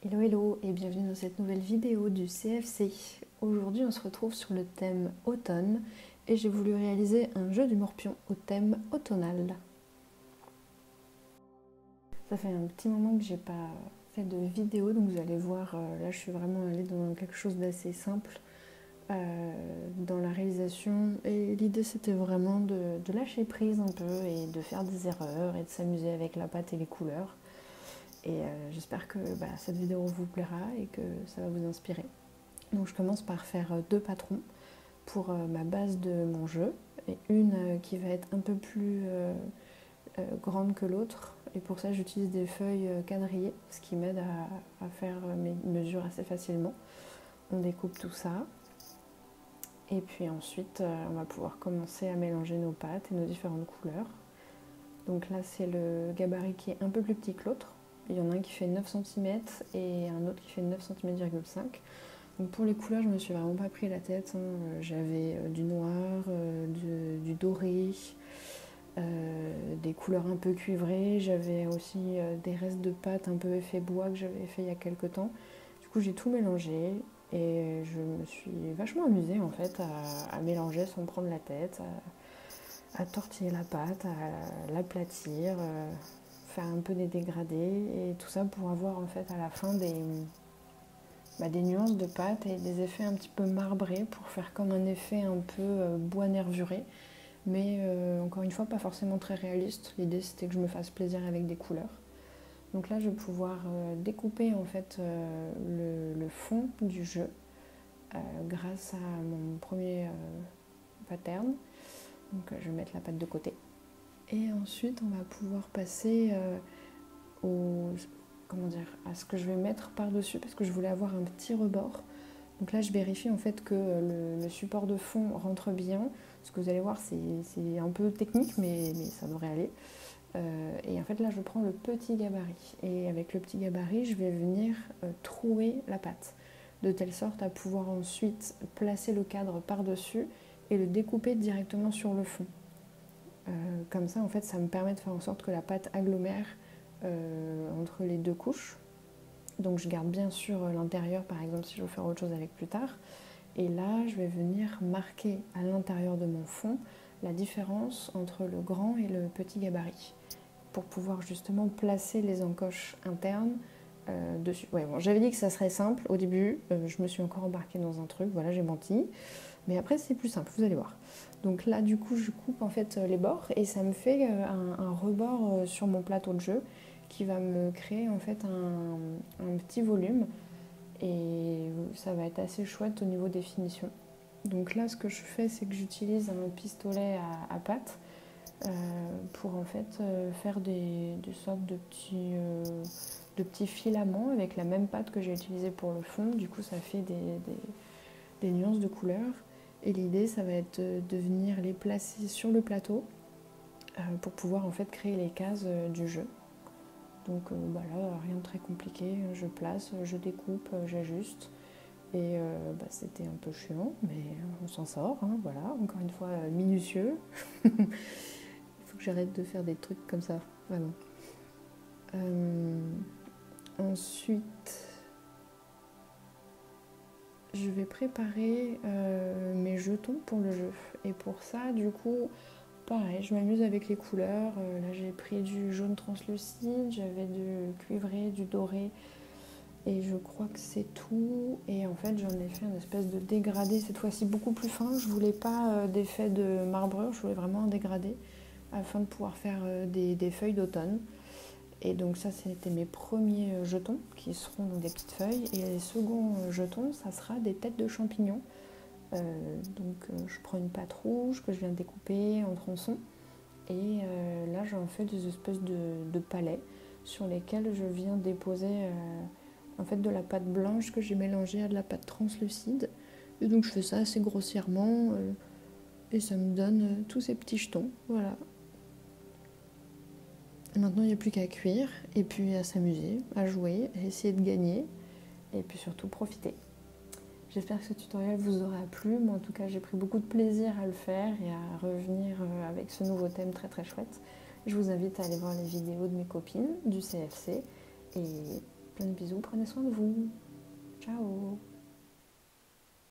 Hello hello et bienvenue dans cette nouvelle vidéo du CFC. Aujourd'hui on se retrouve sur le thème automne et j'ai voulu réaliser un jeu du morpion au thème automnal. Ça fait un petit moment que j'ai pas fait de vidéo donc vous allez voir, là je suis vraiment allée dans quelque chose d'assez simple dans la réalisation et l'idée c'était vraiment de lâcher prise un peu et de faire des erreurs et de s'amuser avec la pâte et les couleurs. Et j'espère que cette vidéo vous plaira et que ça va vous inspirer. Donc je commence par faire deux patrons pour ma base de mon jeu et une qui va être un peu plus grande que l'autre. Et pour ça j'utilise des feuilles quadrillées, ce qui m'aide à faire mes mesures assez facilement. On découpe tout ça. Et puis ensuite on va pouvoir commencer à mélanger nos pâtes et nos différentes couleurs. Donc là c'est le gabarit qui est un peu plus petit que l'autre. Il y en a un qui fait 9 cm et un autre qui fait 9 cm,5 cm. Donc pour les couleurs, je me suis vraiment pas pris la tête. J'avais du noir, du doré, des couleurs un peu cuivrées. J'avais aussi des restes de pâte un peu effet bois que j'avais fait il y a quelques temps. Du coup, j'ai tout mélangé et je me suis vachement amusée en fait à mélanger sans me prendre la tête, à tortiller la pâte, à l'aplatir. Faire un peu des dégradés et tout ça pour avoir en fait à la fin des nuances de pâte et des effets un petit peu marbrés pour faire comme un effet un peu bois nervuré, mais encore une fois pas forcément très réaliste. L'idée c'était que je me fasse plaisir avec des couleurs. Donc là je vais pouvoir découper en fait le fond du jeu grâce à mon premier pattern. Donc je vais mettre la pâte de côté. Et ensuite, on va pouvoir passer à ce que je vais mettre par-dessus parce que je voulais avoir un petit rebord. Donc là, je vérifie en fait que le support de fond rentre bien. Ce que vous allez voir, c'est un peu technique, mais ça devrait aller. Et en fait, là, je prends le petit gabarit. Et avec le petit gabarit, je vais venir trouer la pâte de telle sorte à pouvoir ensuite placer le cadre par-dessus et le découper directement sur le fond. Comme ça, en fait, ça me permet de faire en sorte que la pâte agglomère entre les deux couches. Donc je garde bien sûr l'intérieur, par exemple, si je veux faire autre chose avec plus tard. Et là, je vais venir marquer à l'intérieur de mon fond la différence entre le grand et le petit gabarit pour pouvoir justement placer les encoches internes dessus. Ouais, bon, j'avais dit que ça serait simple au début, je me suis encore embarquée dans un truc, voilà, j'ai menti. Mais après, c'est plus simple, vous allez voir. Donc là, du coup, je coupe en fait les bords et ça me fait un rebord sur mon plateau de jeu qui va me créer en fait un petit volume et ça va être assez chouette au niveau des finitions. Donc là, ce que je fais, c'est que j'utilise un pistolet à pâte pour en fait faire des sortes de petits filaments avec la même pâte que j'ai utilisée pour le fond. Du coup, ça fait des nuances de couleurs. Et l'idée, ça va être de venir les placer sur le plateau pour pouvoir en fait créer les cases du jeu. Donc là, rien de très compliqué. Je place, je découpe, j'ajuste. Et c'était un peu chiant, mais on s'en sort. Hein, voilà, encore une fois, minutieux. Il faut que j'arrête de faire des trucs comme ça, vraiment. Ensuite, je vais préparer mes jetons pour le jeu. Et pour ça, du coup, pareil, je m'amuse avec les couleurs. Là, j'ai pris du jaune translucide, j'avais du cuivré, du doré. Et je crois que c'est tout. Et en fait, j'en ai fait une espèce de dégradé, cette fois-ci beaucoup plus fin. Je voulais pas d'effet de marbrure, je voulais vraiment un dégradé afin de pouvoir faire des feuilles d'automne. Et donc ça, c'était mes premiers jetons qui seront donc des petites feuilles. Et les seconds jetons, ça sera des têtes de champignons. Je prends une pâte rouge que je viens découper en tronçons. Et là, j'en fais des espèces de palets sur lesquels je viens déposer en fait de la pâte blanche que j'ai mélangée à de la pâte translucide. Et donc je fais ça assez grossièrement et ça me donne tous ces petits jetons. Voilà. Maintenant, il n'y a plus qu'à cuire et puis à s'amuser, à jouer, à essayer de gagner et puis surtout profiter. J'espère que ce tutoriel vous aura plu. Moi, en tout cas, j'ai pris beaucoup de plaisir à le faire et à revenir avec ce nouveau thème très très chouette. Je vous invite à aller voir les vidéos de mes copines du CFC et Plein de bisous, prenez soin de vous. Ciao.